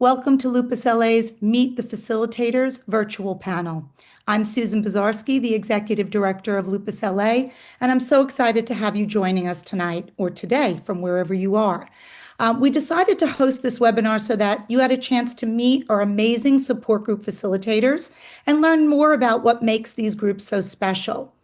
Welcome to Lupus LA's Meet the Facilitators virtual panel. I'm Susan Bazarski, the Executive Director of Lupus LA, and I'm so excited to have you joining us tonight or today from wherever you are. We decided to host this webinar so that you had a chance to meet our amazing support group facilitators and learn more about what makes these groups so special.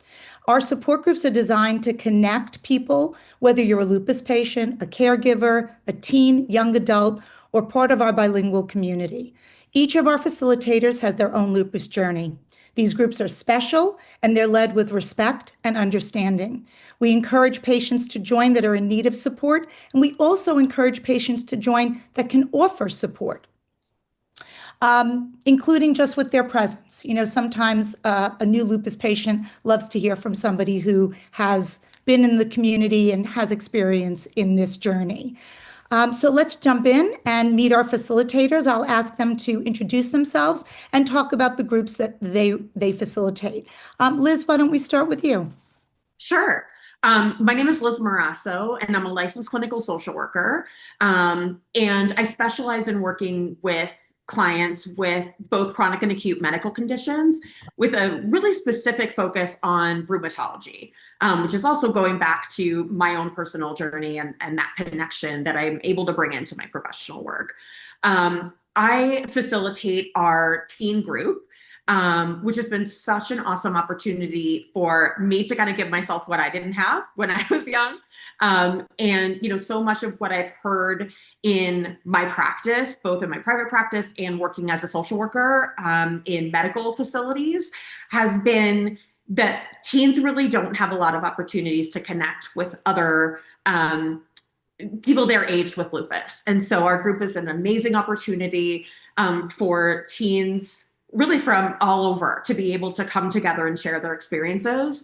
Our support groups are designed to connect people, whether you're a lupus patient, a caregiver, a teen, young adult, or part of our bilingual community. Each of our facilitators has their own lupus journey. These groups are special and they're led with respect and understanding. We encourage patients to join that are in need of support, and we also encourage patients to join that can offer support. Including just with their presence. Sometimes a new lupus patient loves to hear from somebody who has been in the community and has experience in this journey. So let's jump in and meet our facilitators. I'll ask them to introduce themselves and talk about the groups that they facilitate. Liz, why don't we start with you? Sure. My name is Liz Marasso, and I'm a licensed clinical social worker. And I specialize in working with clients with both chronic and acute medical conditions with a really specific focus on rheumatology, which is also going back to my own personal journey and that connection that I'm able to bring into my professional work. I facilitate our teen group, which has been such an awesome opportunity for me to kind of give myself what I didn't have when I was young. And so much of what I've heard in my practice, both in my private practice and working as a social worker in medical facilities, has been that teens really don't have a lot of opportunities to connect with other people their age with lupus. And so our group is an amazing opportunity for teens really from all over to be able to come together and share their experiences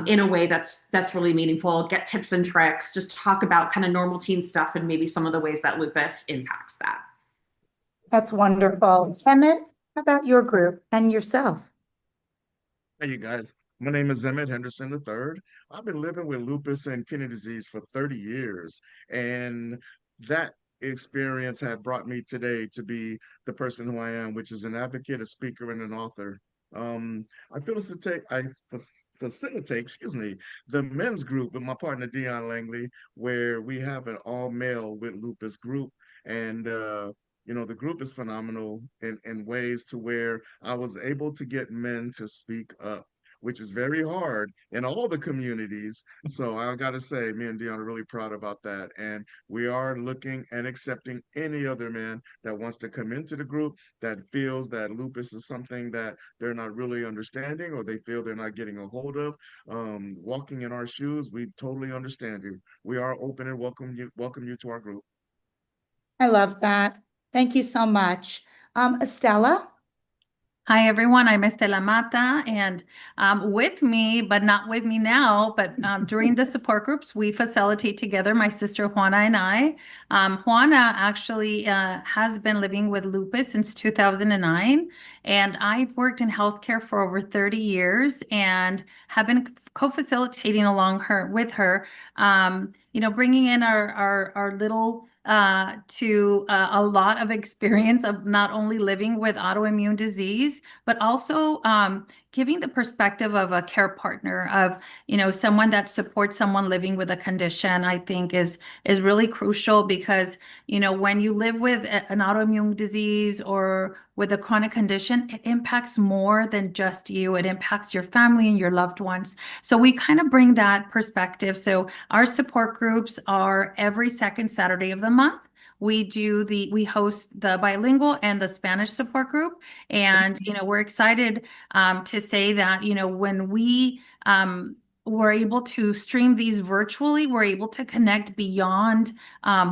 in a way that's really meaningful, get tips and tricks, just talk about kind of normal teen stuff and maybe some of the ways that lupus impacts that. That's wonderful. Emmitt, how about your group and yourself? Hey, you guys. My name is Emmitt Henderson III. I've been living with lupus and kidney disease for 30 years, and that experience had brought me today to be the person who I am, which is an advocate, a speaker, and an author. I facilitate, excuse me, the men's group with my partner Dion Langley, where we have an all-male with lupus group, and the group is phenomenal in ways to where I was able to get men to speak up, which is very hard in all the communities. So I got to say, me and Dion are really proud about that. And we are looking and accepting any other man that wants to come into the group that feels that lupus is something that they're not really understanding or they feel they're not getting a hold of. Walking in our shoes, we totally understand you. We are open and welcome you to our group. I love that. Thank you so much. Estella? Hi, everyone. I'm Estela Mata, and with me, but not with me now, but during the support groups, we facilitate together, my sister Juana and I. Juana actually has been living with lupus since 2009, and I've worked in healthcare for over 30 years and have been co-facilitating with her, bringing in our little to a lot of experience of not only living with autoimmune disease, but also giving the perspective of a care partner, of someone that supports someone living with a condition. I think is really crucial because when you live with an autoimmune disease or with a chronic condition, it impacts more than just you. It impacts your family and your loved ones. So we kind of bring that perspective. So our support groups are every second Saturday of the month. We host the bilingual and the Spanish support group. And, we're excited to say that, when we we're able to stream these virtually, we're able to connect beyond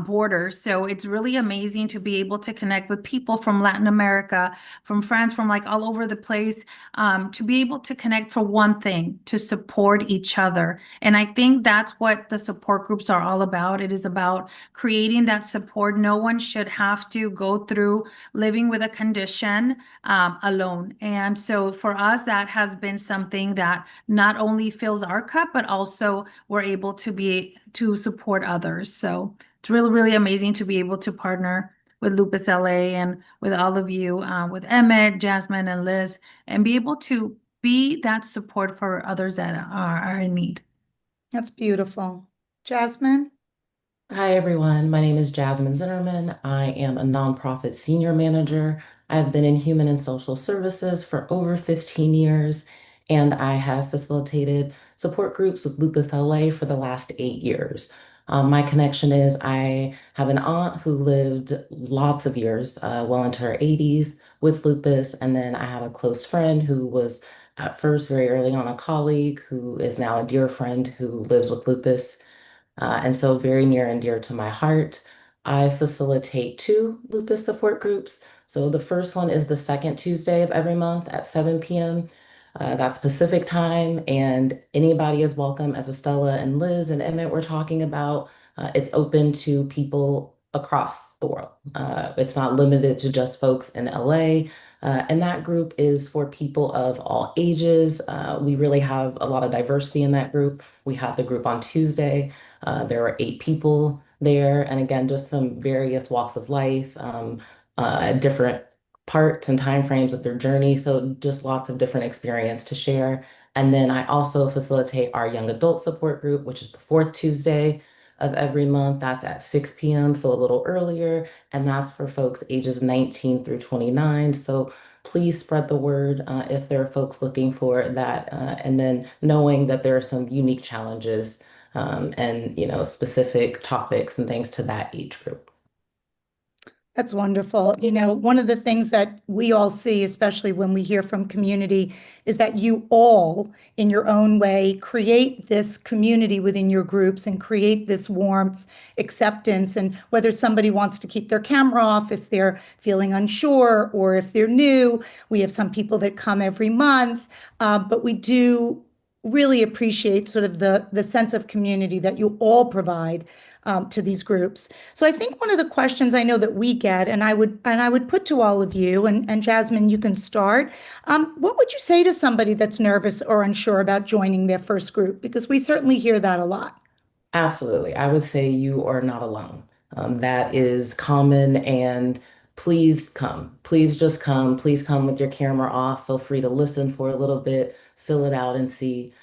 borders. So it's really amazing to be able to connect with people from Latin America, from France, from like all over the place, to be able to connect for one thing, to support each other. And I think that's what the support groups are all about. It is about creating that support. No one should have to go through living with a condition alone. And so for us, that has been something that not only fills our cup, but also we're able to support others. So it's really, really amazing to be able to partner with Lupus LA and with all of you, with Emmitt, Jasmine, and Liz, and be able to be that support for others that are in need. That's beautiful. Jasmine? Hi, everyone. My name is Jasmine Zinnerman. I am a nonprofit senior manager. I've been in human and social services for over 15 years, and I have facilitated support groups with Lupus LA for the last 8 years. My connection is I have an aunt who lived lots of years, well into her 80s, with lupus, and then I have a close friend who was at first very early on a colleague who is now a dear friend who lives with lupus. And so very near and dear to my heart. I facilitate 2 lupus support groups. So the first one is the second Tuesday of every month at 7 p.m. That's Pacific time, and anybody is welcome. As Estella and Liz and Emmitt were talking about, it's open to people across the world. It's not limited to just folks in LA. And that group is for people of all ages. We really have a lot of diversity in that group. We had the group on Tuesday. There were 8 people there, and again, just from various walks of life, different parts and time frames of their journey. So just lots of different experience to share. And then I also facilitate our young adult support group, which is the fourth Tuesday of every month. That's at 6 p.m., so a little earlier, and that's for folks ages 19 through 29. So please spread the word if there are folks looking for that, and then knowing that there are some unique challenges and specific topics and things to that age group. That's wonderful. One of the things that we all see, especially when we hear from community, is that you all, in your own way, create this community within your groups and create this warmth, acceptance. And whether somebody wants to keep their camera off, if they're feeling unsure, or if they're new, we have some people that come every month, but we do really appreciate sort of the sense of community that you all provide to these groups. So I think one of the questions I know that we get, and I would put to all of you, and Jasmine, you can start. What would you say to somebody that's nervous or unsure about joining their first group? Because we certainly hear that a lot. Absolutely. I would say you are not alone. That is common, and please come. Please just come. Please come with your camera off. Feel free to listen for a little bit, fill it out, and see.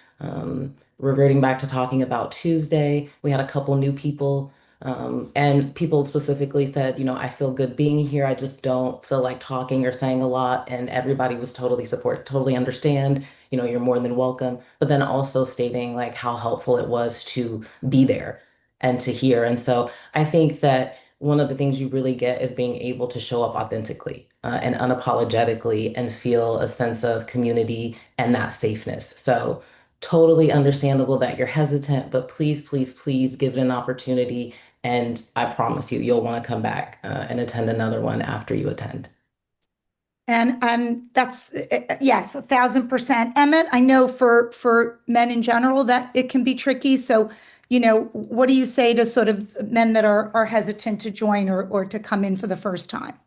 Reverting back to talking about Tuesday, we had a couple new people, and people specifically said, I feel good being here. I just don't feel like talking or saying a lot. And everybody was totally supportive, totally understand. You're more than welcome. But then also stating like how helpful it was to be there and to hear. And so I think that one of the things you really get is being able to show up authentically and unapologetically and feel a sense of community and that safeness. So totally understandable that you're hesitant, but please, please, please give it an opportunity. And I promise you, you'll want to come back and attend another one after you attend. And that's yes, 1,000%. Emmitt, I know for men in general that it can be tricky. So, what do you say to sort of men that are hesitant to join or to come in for the first time?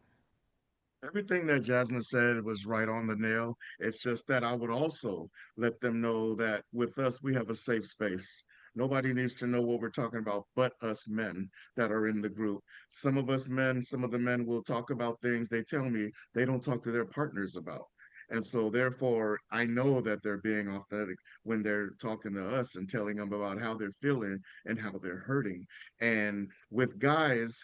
Everything that Jasmine said was right on the nail. It's just that I would also let them know that with us, we have a safe space. Nobody needs to know what we're talking about but us men that are in the group. Some of us men, some of the men will talk about things they tell me they don't talk to their partners about. And so, therefore, I know that they're being authentic when they're talking to us and telling them about how they're feeling and how they're hurting. And with guys,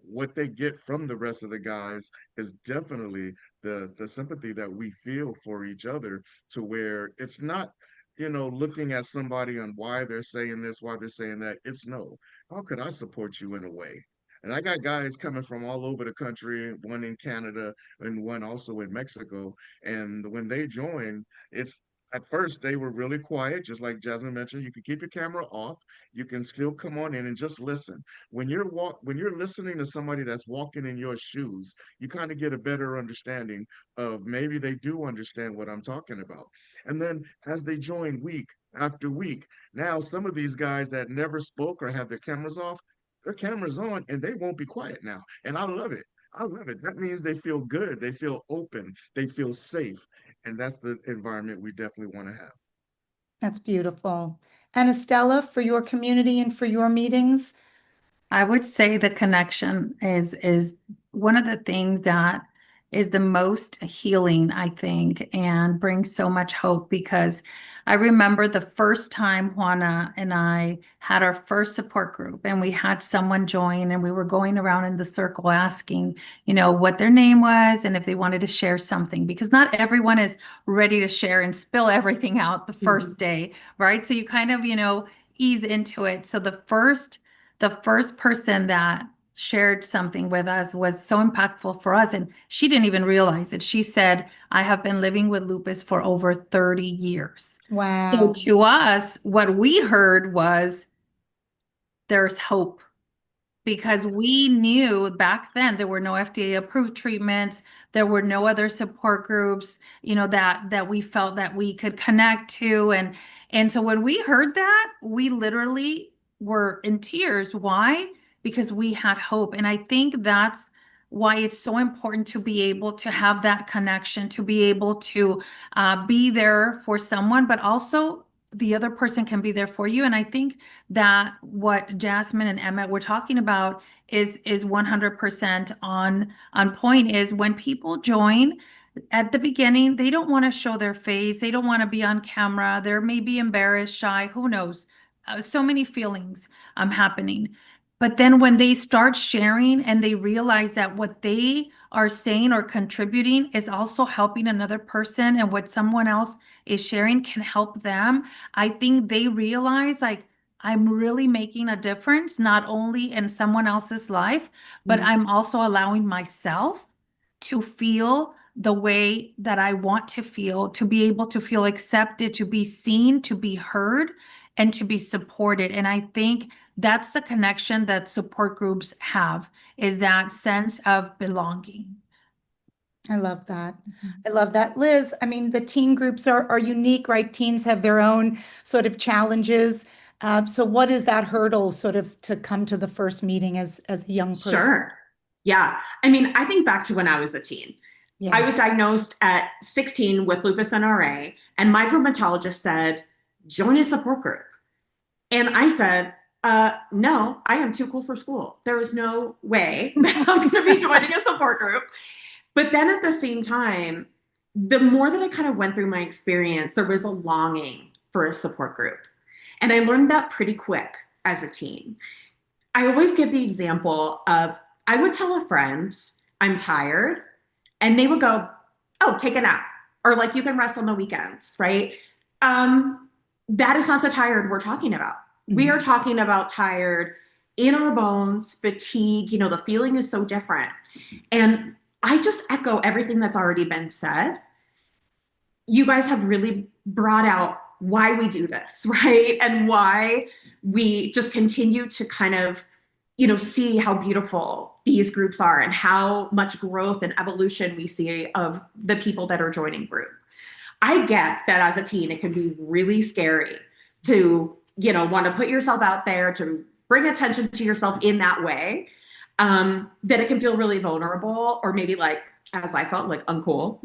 what they get from the rest of the guys is definitely the sympathy that we feel for each other, to where it's not looking at somebody on why they're saying this, why they're saying that. It's no, how could I support you in a way? And I got guys coming from all over the country, one in Canada and one also in Mexico. And when they join, it's at first they were really quiet, just like Jasmine mentioned. You can keep your camera off. You can still come on in and just listen. When you're listening to somebody that's walking in your shoes, you kind of get a better understanding of maybe they do understand what I'm talking about. And then as they join week after week, now some of these guys that never spoke or have their cameras off, their cameras on and they won't be quiet now. And I love it. I love it. That means they feel good. They feel open. They feel safe. And that's the environment we definitely want to have. That's beautiful. And Estella, for your community and for your meetings? I would say the connection is one of the things that is the most healing, I think, and brings so much hope because I remember the first time Juana and I had our first support group and we had someone join and we were going around in the circle asking, what their name was and if they wanted to share something because not everyone is ready to share and spill everything out the first day, right? So you kind of, ease into it. So the first person that shared something with us was so impactful for us. And she didn't even realize it. She said, I have been living with lupus for over 30 years. So Wow. to us, what we heard was there's hope because we knew back then there were no FDA approved treatments, there were no other support groups, that we felt that we could connect to. And so when we heard that, we literally were in tears. Why? Because we had hope. And I think that's why it's so important to be able to have that connection, to be able to be there for someone, but also the other person can be there for you. And I think that what Jasmine and Emmitt were talking about is 100% on point is when people join at the beginning, they don't want to show their face. They don't want to be on camera. They're maybe embarrassed, shy, who knows? So many feelings happening. But then when they start sharing and they realize that what they are saying or contributing is also helping another person and what someone else is sharing can help them, I think they realize like, I'm really making a difference, not only in someone else's life, but I'm also allowing myself to feel the way that I want to feel, to be able to feel accepted, to be seen, to be heard, and to be supported. And I think that's the connection that support groups have, is that sense of belonging. I love that. I love that. Liz, I mean, the teen groups are unique, right? Teens have their own sort of challenges. So what is that hurdle sort of to come to the first meeting as a young person? Sure. Yeah. I mean, I think back to when I was a teen. Yeah. I was diagnosed at 16 with lupus and RA, and my rheumatologist said, join a support group. And I said, no, I am too cool for school. There is no way that I'm going to be joining a support group. But then at the same time, the more that I kind of went through my experience, there was a longing for a support group. And I learned that pretty quick as a teen. I always give the example of I would tell a friend, I'm tired, and they would go, oh, take a nap. Or like, you can rest on the weekends, right? That is not the tired we're talking about. We are talking about tired in our bones, fatigue, the feeling is so different. And I just echo everything that's already been said. You guys have really brought out why we do this, right? And why we just continue to kind of, see how beautiful these groups are and how much growth and evolution we see of the people that are joining group. I get that as a teen, it can be really scary to, want to put yourself out there, to bring attention to yourself in that way, that it can feel really vulnerable or maybe like, as I felt, like uncool.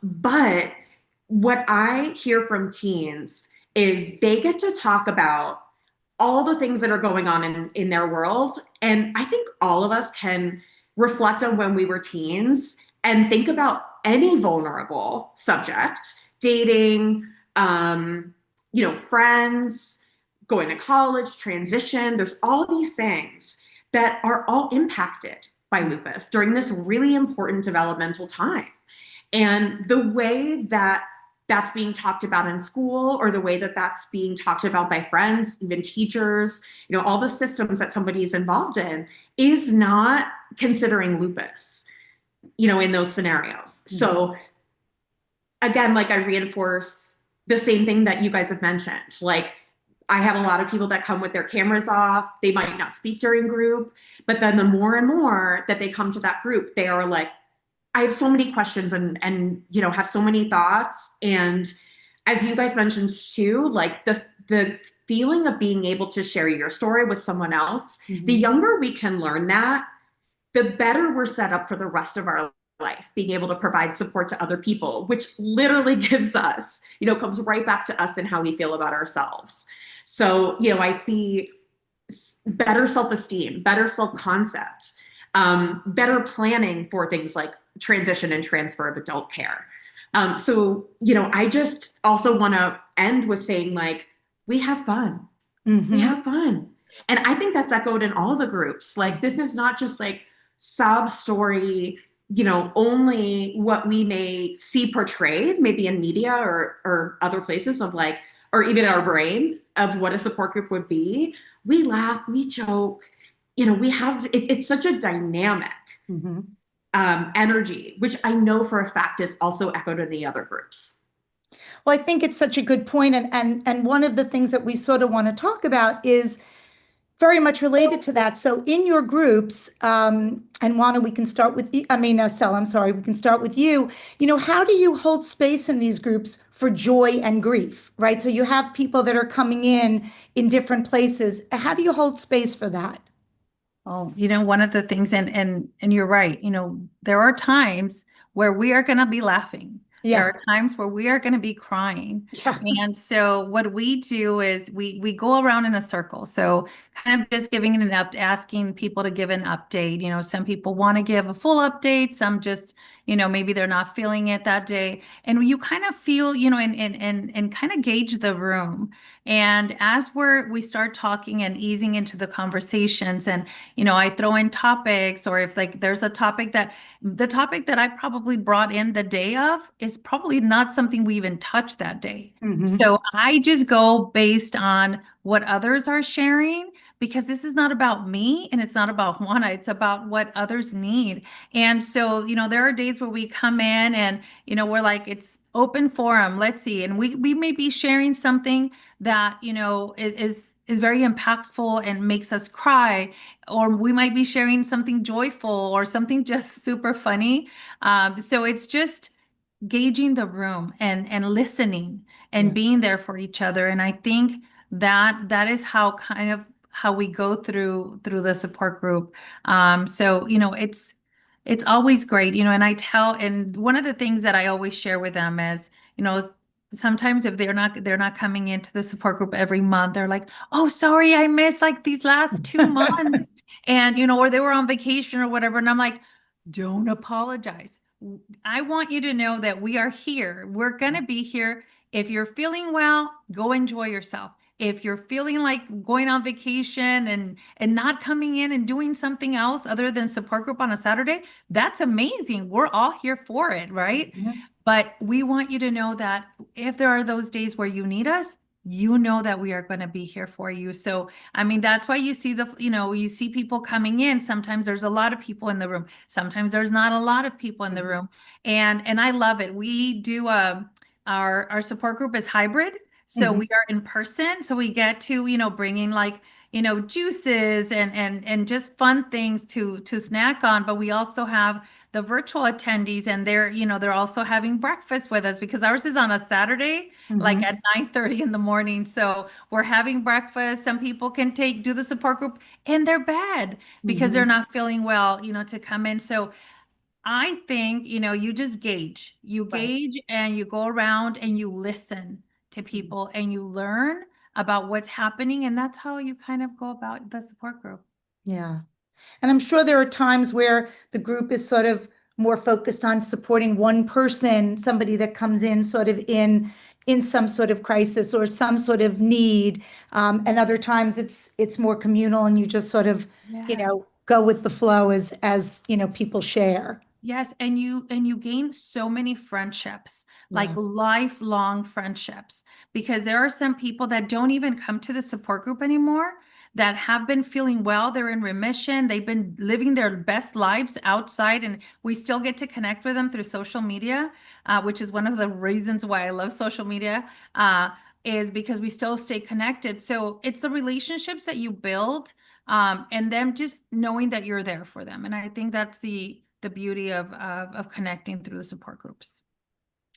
But what I hear from teens is they get to talk about all the things that are going on in their world. And I think all of us can reflect on when we were teens and think about any vulnerable subject, dating, friends, going to college, transition. There's all these things that are all impacted by lupus during this really important developmental time. And the way that that's being talked about in school, or the way that that's being talked about by friends, even teachers, all the systems that somebody is involved in, is not considering lupus, in those scenarios. So again, like, I reinforce the same thing that you guys have mentioned. Like, I have a lot of people that come with their cameras off. They might not speak during group, but then the more and more that they come to that group, they are like, I have so many questions and have so many thoughts. And as you guys mentioned too, like the feeling of being able to share your story with someone else, the younger we can learn that, the better we're set up for the rest of our life, being able to provide support to other people, which literally gives us, comes right back to us and how we feel about ourselves. So, I see better self-esteem, better self-concept, better planning for things like transition and transfer of adult care. So, I just also want to end with saying, like, we have fun. We have fun. And I think that's echoed in all the groups. Like, this is not just like sob story, only what we may see portrayed, maybe in media or other places of like, or even our brain of what a support group would be. We laugh, we joke, it's such a dynamic energy, which I know for a fact is also echoed in the other groups. Well, I think it's such a good point. And one of the things that we sort of want to talk about is very much related to that. So in your groups, and Juana, we can start with you. Stella, I'm sorry, we can start with you. How do you hold space in these groups for joy and grief, right? So you have people that are coming in different places. How do you hold space for that? Oh, one of the things, and you're right, there are times where we are going to be laughing. Yeah. There are times where we are going to be crying. Yeah. And so what we do is we go around in a circle. So kind of just giving an asking people to give an update. Some people want to give a full update, some just, maybe they're not feeling it that day. And you kind of feel, and kind of gauge the room. And as we start talking and easing into the conversations, and I throw in topics, or if like there's a topic the topic that I probably brought in the day of is probably not something we even touched that day. So I just go based on what others are sharing, because this is not about me and it's not about Juana, it's about what others need. And so, there are days where we come in and, we're like, it's open forum, let's see. And we may be sharing something that, is very impactful and makes us cry, or we might be sharing something joyful or something just super funny. So it's just gauging the room and listening and being there for each other. And I think that is how we go through the support group. So it's always great, and one of the things that I always share with them is, sometimes if they're not coming into the support group every month, they're like, oh, sorry, I missed like these last 2 months. And, or they were on vacation or whatever. And I'm like, don't apologize. I want you to know that we are here. We're going to be here. If you're feeling well, go enjoy yourself. If you're feeling like going on vacation and not coming in and doing something else other than support group on a Saturday, that's amazing. We're all here for it, right? But we want you to know that if there are those days where you need us, that we are going to be here for you. So, that's why you see you see people coming in. Sometimes there's a lot of people in the room. Sometimes there's not a lot of people in the room. And I love it. We do, our support group is hybrid. So we are in person. So we get to, bring in like, juices and just fun things to snack on. But we also have the virtual attendees, and they're also having breakfast with us, because ours is on a Saturday, like at 9:30 in the morning. So we're having breakfast. Some people can do the support group in their bed because they're not feeling well, to come in. So I think, you just gauge, and you go around and you listen to people and you learn about what's happening. And that's how you kind of go about the support group. Yeah. And I'm sure there are times where the group is sort of more focused on supporting one person, somebody that comes in sort of in some sort of crisis or some sort of need. And other times it's more communal, and you just sort of, go with the flow as people share. Yes, and you gain so many friendships, like lifelong friendships, because there are some people that don't even come to the support group anymore, that have been feeling well, they're in remission, they've been living their best lives outside, and we still get to connect with them through social media, which is one of the reasons why I love social media, is because we still stay connected. So it's the relationships that you build, and them just knowing that you're there for them. And I think that's the beauty of connecting through the support groups.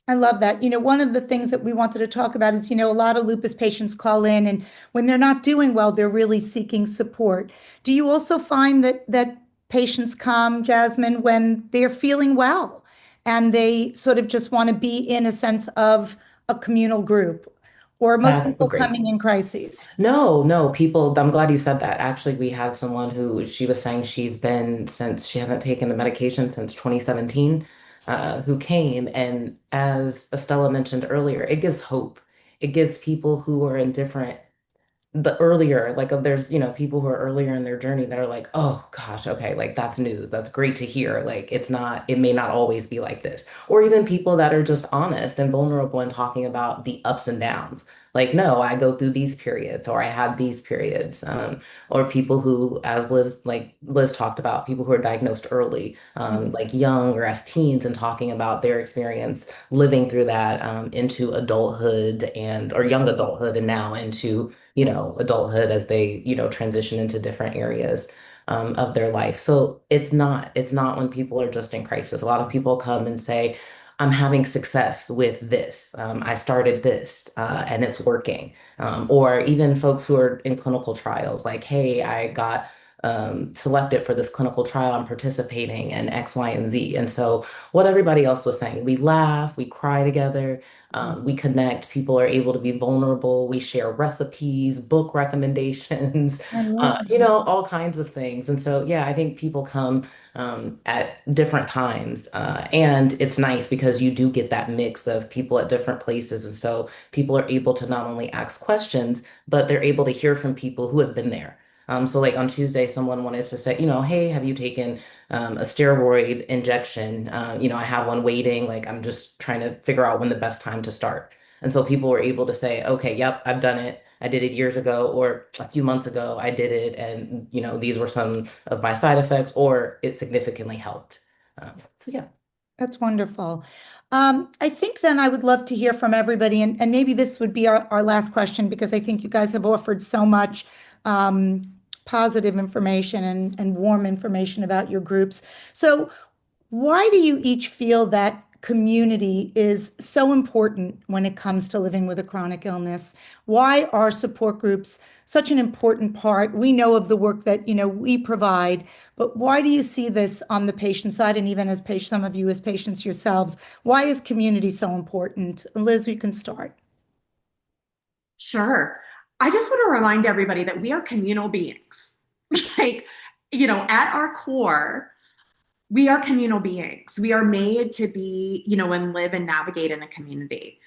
I love that. One of the things that we wanted to talk about is, a lot of lupus patients call in, and when they're not doing well, they're really seeking support. Do you also find that patients come, Jasmine, when they're feeling well and they sort of just want to be in a sense of a communal group? or are most That's a people great. coming in crises? No, no, people, I'm glad you said that. Actually, we had someone who she was saying she's been since she hasn't taken the medication since 2017, who came. And as Estella mentioned earlier, it gives hope. It gives people who are in different the earlier, like there's, people who are earlier in their journey that are like, oh gosh, okay, like that's news. That's great to hear. Like it may not always be like this. Or even people that are just honest and vulnerable and talking about the ups and downs. Like, no, I go through these periods or I had these periods. Or people who, as Liz talked about, people who are diagnosed early, like young or as teens and talking about their experience living through that into adulthood or young adulthood and now into adulthood as they, transition into different areas of their life. So it's not when people are just in crisis. A lot of people come and say, I'm having success with this. I started this and it's working. Or even folks who are in clinical trials, like, hey, I got selected for this clinical trial, I'm participating in X, Y, and Z. And so what everybody else was saying, we laugh, we cry together, we connect, people are able to be vulnerable, we share recipes, book recommendations, I love that. all kinds of things. And so, yeah, I think people come at different times. And it's nice because you do get that mix of people at different places. And so people are able to not only ask questions, but they're able to hear from people who have been there. So like on Tuesday, someone wanted to say, hey, have you taken a steroid injection? I have one waiting. Like I'm just trying to figure out when the best time to start. And so people were able to say, okay, yep, I've done it. I did it years ago or a few months ago. I did it. And, these were some of my side effects or it significantly helped. So yeah. That's wonderful. I think then I would love to hear from everybody, and maybe this would be our last question because I think you guys have offered so much um, positive information and warm information about your groups. So, why do you each feel that community is so important when it comes to living with a chronic illness? Why are support groups such an important part? We know of the work that, we provide, but why do you see this on the patient side and even as some of you as patients yourselves? Why is community so important? Liz, you can start. Sure. I just want to remind everybody that we are communal beings. Like, at our core, we are communal beings. We are made to be, and live and navigate in a community.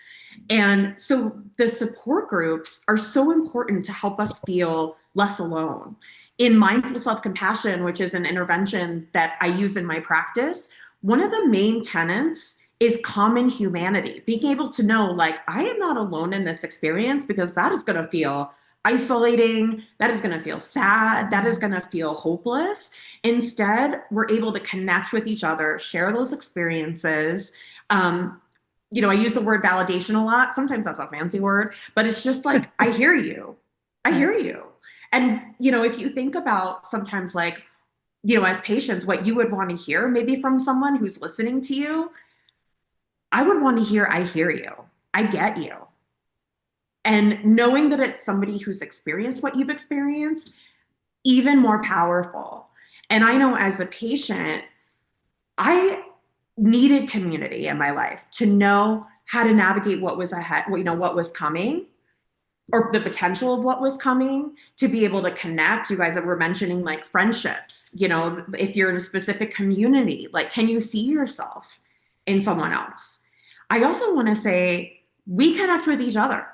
And so the support groups are so important to help us feel less alone. In mindful self-compassion, which is an intervention that I use in my practice, one of the main tenets is common humanity, being able to know, like, I am not alone in this experience because that is going to feel isolating, that is going to feel sad, that is going to feel hopeless. Instead, we're able to connect with each other, share those experiences. I use the word validation a lot. Sometimes that's a fancy word, but it's just like, I hear you. I hear you. And, if you think about sometimes like, as patients, what you would want to hear maybe from someone who's listening to you, I would want to hear, I hear you. I get you. And knowing that it's somebody who's experienced what you've experienced, even more powerful. And I know as a patient, I needed community in my life to know how to navigate what was ahead, what was coming, or the potential of what was coming, to be able to connect. You guys were mentioning like friendships, if you're in a specific community, like, can you see yourself in someone else? I also want to say we connect with each other.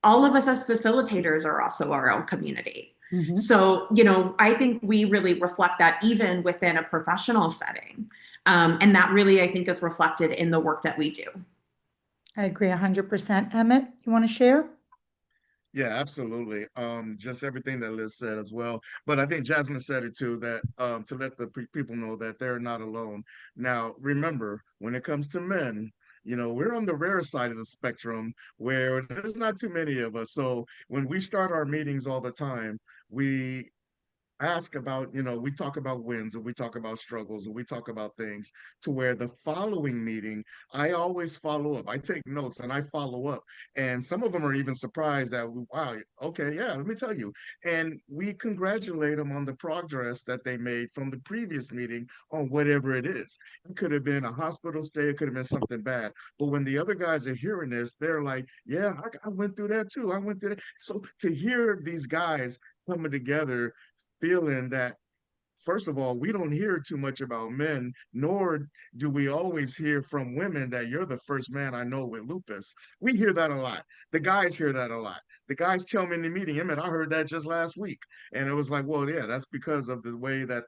All of us as facilitators are also our own community. Mhm. So, I think we really reflect that even within a professional setting. And that really, I think, is reflected in the work that we do. I agree 100%. Emmitt, you want to share? Yeah, absolutely. Just everything that Liz said as well. But I think Jasmine said it too, that to let the people know that they're not alone. Now, remember, when it comes to men, we're on the rare side of the spectrum where there's not too many of us. So when we start our meetings all the time, we ask about, we talk about wins and we talk about struggles and we talk about things to where the following meeting, I always follow up. I take notes and I follow up. And some of them are even surprised that, wow, okay, yeah, let me tell you. And we congratulate them on the progress that they made from the previous meeting on whatever it is. It could have been a hospital stay, it could have been something bad. But when the other guys are hearing this, they're like, yeah, I went through that too. I went through that. So to hear these guys coming together, feeling that, first of all, we don't hear too much about men, nor do we always hear from women that you're the first man I know with lupus. We hear that a lot. The guys hear that a lot. The guys tell me in the meeting, Emmitt, I heard that just last week. And it was like, well, yeah, that's because of the way that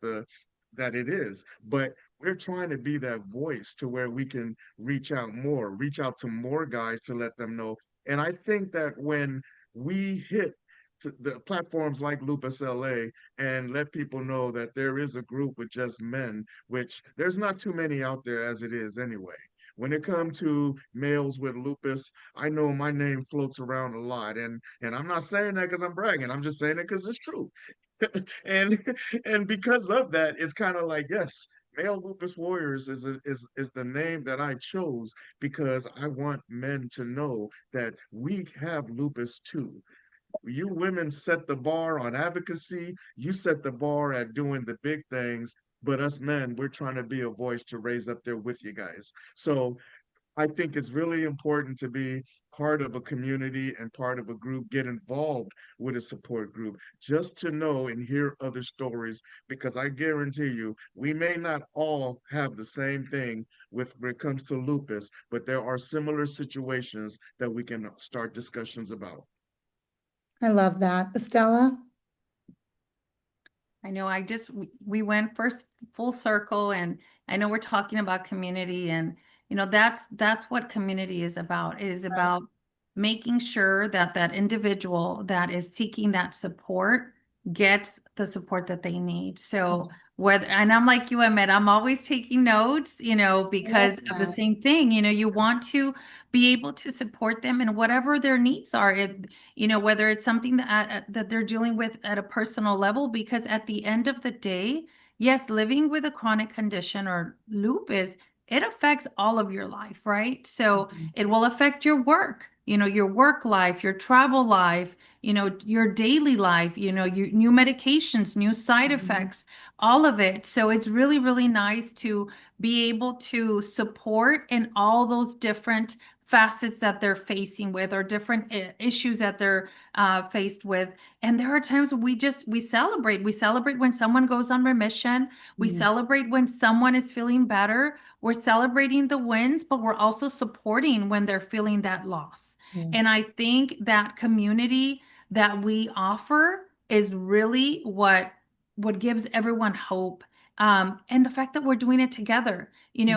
it is. But we're trying to be that voice to where we can reach out to more guys to let them know. And I think that when we hit the platforms like Lupus LA and let people know that there is a group with just men, which there's not too many out there as it is anyway. When it comes to males with lupus, I know my name floats around a lot, and I'm not saying that because I'm bragging. I'm just saying it because it's true. and and because of that, it's kind of like, yes, male lupus warriors is the name that I chose because I want men to know that we have lupus too. You women set the bar on advocacy. You set the bar at doing the big things. But us men, we're trying to be a voice to raise up there with you guys. So I think it's really important to be part of a community and part of a group, get involved with a support group, just to know and hear other stories, because I guarantee you, we may not all have the same thing when it comes to lupus, but there are similar situations that we can start discussions about. I love that. Estella? I know we went first full circle, and I know we're talking about community, and that's what community is about. It is about making sure that that individual that is seeking that support gets the support that they need. So and I'm like you, Emmitt, I'm always taking notes, because of the same thing. You want to be able to support them in whatever their needs are. Whether it's something that they're dealing with at a personal level, because at the end of the day, yes, living with a chronic condition or lupus, it affects all of your life, right? So it will affect your work, your work life, your travel life, your daily life, new medications, new side effects, all of it. So it's really, really nice to be able to support in all those different facets that they're facing with, or different issues that they're faced with. And there are times we celebrate. We celebrate when someone goes on remission. We celebrate when someone is feeling better. We're celebrating the wins, but we're also supporting when they're feeling that loss. And I think that community that we offer is really what gives everyone hope. And the fact that we're doing it together.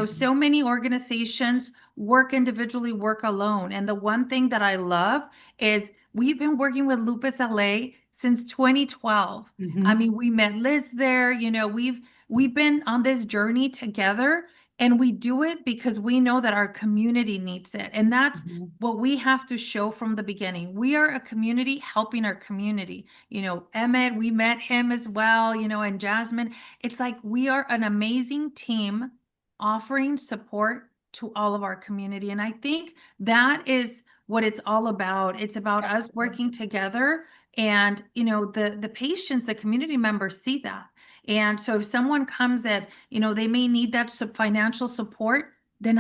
So many organizations work individually, work alone. And the one thing that I love is we've been working with Lupus LA since 2012. I mean, we met Liz there. We've been on this journey together, and we do it because we know that our community needs it. And that's what we have to show from the beginning. We are a community helping our community. Emmitt, we met him as well, and Jasmine. It's like we are an amazing team offering support to all of our community. And I think that is what it's all about. It's about us working together, and the patients, the community members see that. And so if someone comes that, they may need that financial support, then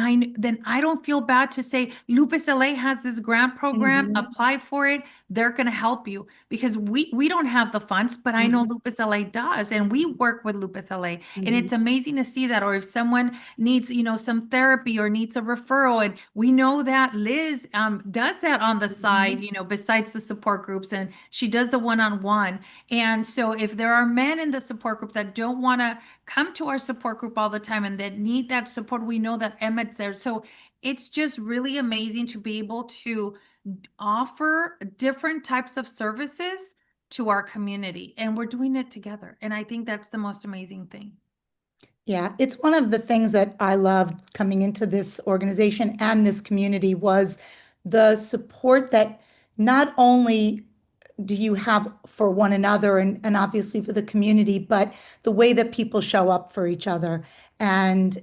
I don't feel bad to say Lupus LA has this grant program, apply for it. They're going to help you, because we don't have the funds, but I know Lupus LA does, and we work with Lupus LA, and it's amazing to see that. Or if someone needs, some therapy or needs a referral, and we know that Liz does that on the side, besides the support groups, and she does the one-on-one. And so if there are men in the support group that don't want to come to our support group all the time and that need that support, we know that Emmitt's there. So it's just really amazing to be able to offer different types of services to our community, and we're doing it together. And I think that's the most amazing thing. Yeah, it's one of the things that I loved coming into this organization and this community was the support that not only do you have for one another and obviously for the community, but the way that people show up for each other. And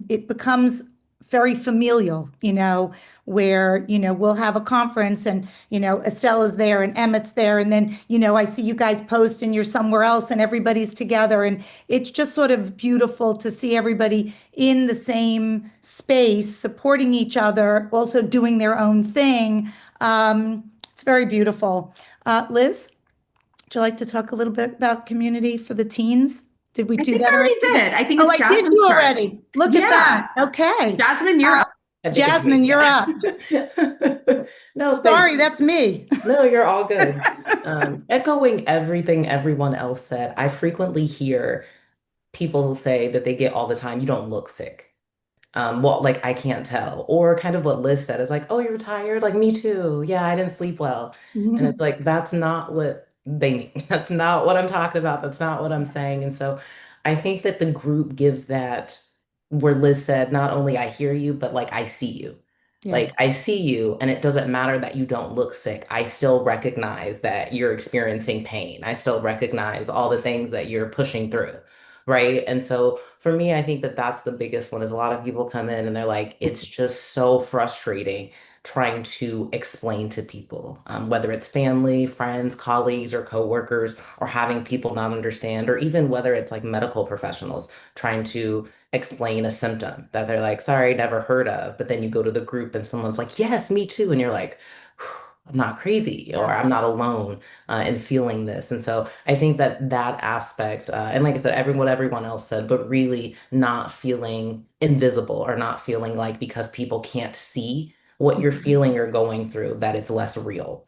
it becomes very familial, where, we'll have a conference and, Estella's there and Emmitt's there. And then, I see you guys post and you're somewhere else and everybody's together. And it's just sort of beautiful to see everybody in the same space, supporting each other, also doing their own thing. It's very beautiful. Liz, would you like to talk a little bit about community for the teens? Did we I do think that I already? already did. I think Oh, it's I did Jasmine's you turn. already. Look at that. Okay. Jasmine, you're up. Jasmine, you're up. No, Sorry, that's me. No, you're all good. Echoing everything everyone else said, I frequently hear people say that they get all the time, you don't look sick. Well, like I can't tell. Or kind of what Liz said is like, oh, you're tired? Like me too. Yeah, I didn't sleep well. And it's like, that's not what they mean. That's not what I'm talking about. That's not what I'm saying. And so I think that the group gives that where Liz said, not only I hear you, but like I see you. Like Yes. I see you, and it doesn't matter that you don't look sick. I still recognize that you're experiencing pain. I still recognize all the things that you're pushing through. Right. And so for me, I think that that's the biggest one is a lot of people come in and they're like, it's just so frustrating trying to explain to people, whether it's family, friends, colleagues, or coworkers, or having people not understand, or even whether it's like medical professionals trying to explain a symptom that they're like, sorry, never heard of. But then you go to the group and someone's like, yes, me too. And you're like, I'm not crazy or I'm not alone in feeling this. And so I think that that aspect, and like I said, what everyone else said, but really not feeling invisible or not feeling like because people can't see what you're feeling or going through, that it's less real.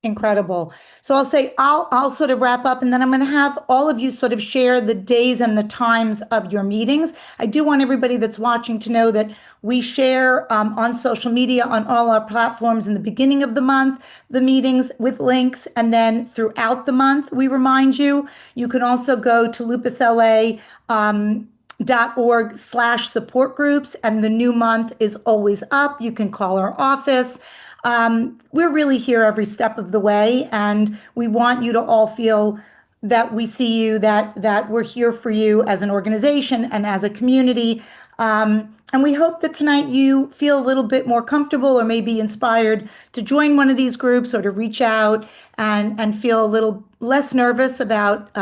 Incredible. So I'll sort of wrap up and then I'm going to have all of you sort of share the days and the times of your meetings. I do want everybody that's watching to know that we share on social media on all our platforms in the beginning of the month, the meetings with links, and then throughout the month, we remind you. You can also go to lupusla .org/support groups, and the new month is always up. You can call our office. We're really here every step of the way, and we want you to all feel that we see you, that we're here for you as an organization and as a community. And we hope that tonight you feel a little bit more comfortable or maybe inspired to join one of these groups or to reach out and feel a little less nervous about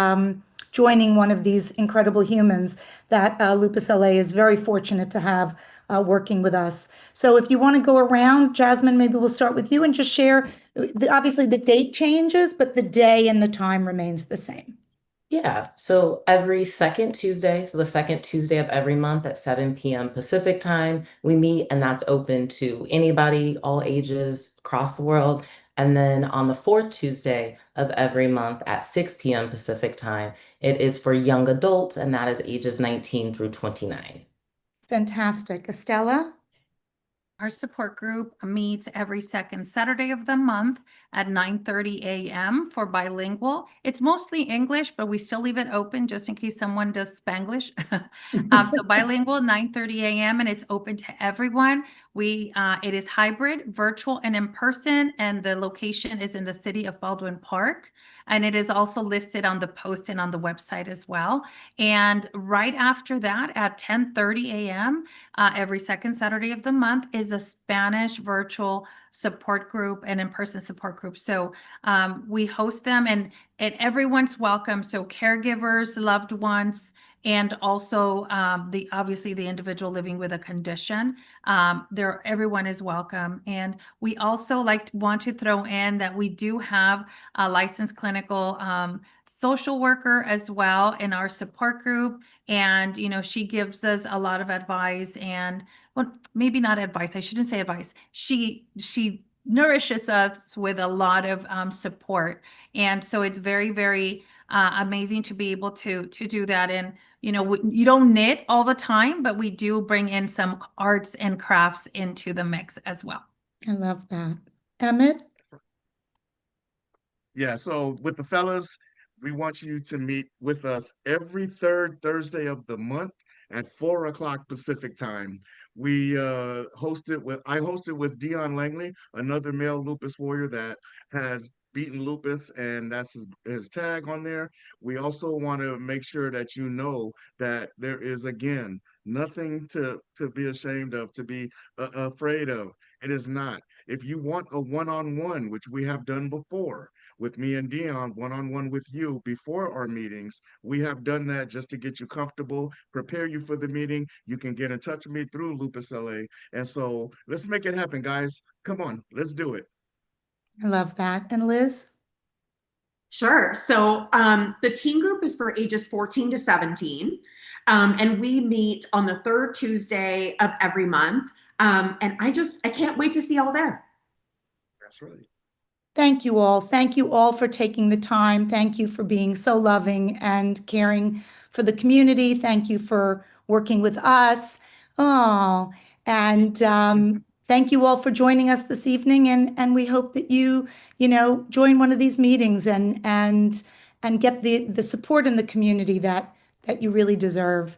joining one of these incredible humans that Lupus LA is very fortunate to have working with us. So if you want to go around, Jasmine, maybe we'll start with you and just share, obviously the date changes, but the day and the time remains the same. Yeah, so every second Tuesday, so the second Tuesday of every month at 7 p.m. Pacific time, we meet, and that's open to anybody, all ages across the world. And then on the fourth Tuesday of every month at 6 p.m. Pacific time, it is for young adults, and that is ages 19 through 29. Fantastic. Estella? Our support group meets every second Saturday of the month at 9:30 a.m. for bilingual. It's mostly English, but we still leave it open just in case someone does Spanglish. So bilingual, 9:30 a.m. and it's open to everyone. It is hybrid, virtual, and in person, and the location is in the city of Baldwin Park. And it is also listed on the post and on the website as well. And right after that, at 10:30 a.m., every second Saturday of the month is a Spanish virtual support group and in-person support group. So we host them and everyone's welcome. So caregivers, loved ones, and also obviously the individual living with a condition. Everyone is welcome. And we also want to throw in that we do have a licensed clinical social worker as well in our support group. And, she gives us a lot of advice and, well, maybe not advice. I shouldn't say advice. She nourishes us with a lot of support. And so it's very, very amazing to be able to do that. And, you don't knit all the time, but we do bring in some arts and crafts into the mix as well. I love that. Emmitt? Yeah, so with the fellas, we want you to meet with us every third Thursday of the month at 4 o'clock Pacific time. I hosted with Dion Langley, another male lupus warrior that has beaten lupus, and that's his tag on there. We also want to make sure that you know that there is, again, nothing to be ashamed of, to be afraid of. It is not. If you want a one-on-one, which we have done before, with me and Dion, one-on-one with you before our meetings. We have done that just to get you comfortable, prepare you for the meeting. You can get in touch with me through Lupus LA. And so let's make it happen, guys. Come on, let's do it. I love that. And Liz? Sure. So the teen group is for ages 14 to 17. And we meet on the third Tuesday of every month. And I can't wait to see y'all there. That's right. Thank you all. Thank you all for taking the time. Thank you for being so loving and caring for the community. Thank you for working with us. Oh, and thank you all for joining us this evening. And we hope that you join one of these meetings and get the support in the community that you really deserve.